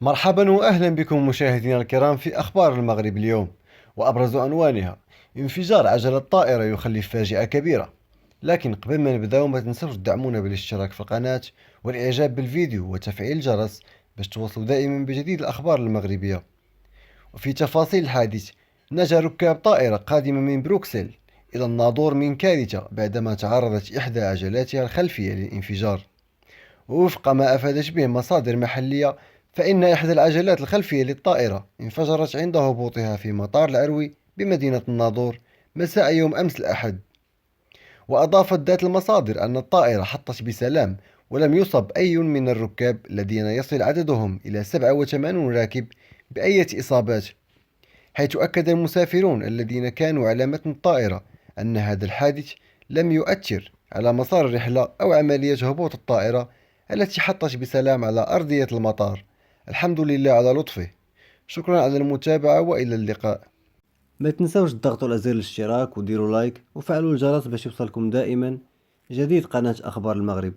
مرحبا وأهلا بكم مشاهدينا الكرام في أخبار المغرب اليوم. وأبرز عنوانها: انفجار عجلة طائرة يخلف فاجعة كبيرة. لكن قبل ما نبداو ما تنسوش تدعمونا بالاشتراك في القناة والإعجاب بالفيديو وتفعيل الجرس باش توصلوا دائما بجديد الأخبار المغربية. وفي تفاصيل الحادث: نجا ركاب طائرة قادمة من بروكسل إلى الناظور من كارثة بعدما تعرضت إحدى عجلاتها الخلفية للانفجار. ووفق ما أفادت به مصادر محلية، فإن إحدى العجلات الخلفية للطائرة انفجرت عند هبوطها في مطار العروي بمدينة الناظور مساء يوم أمس الأحد. وأضافت ذات المصادر أن الطائرة حطت بسلام، ولم يصب أي من الركاب الذين يصل عددهم إلى 87 راكب بأية إصابات، حيث أكد المسافرون الذين كانوا على متن الطائرة أن هذا الحادث لم يؤثر على مسار الرحلة أو عملية هبوط الطائرة التي حطت بسلام على أرضية المطار. الحمد لله على لطفه. شكرا على المتابعة وإلى اللقاء. ما تنسوش تضغطوا على زر الاشتراك وديروا لايك وفعلوا الجرس باش يوصلكم دائما جديد قناة أخبار المغرب.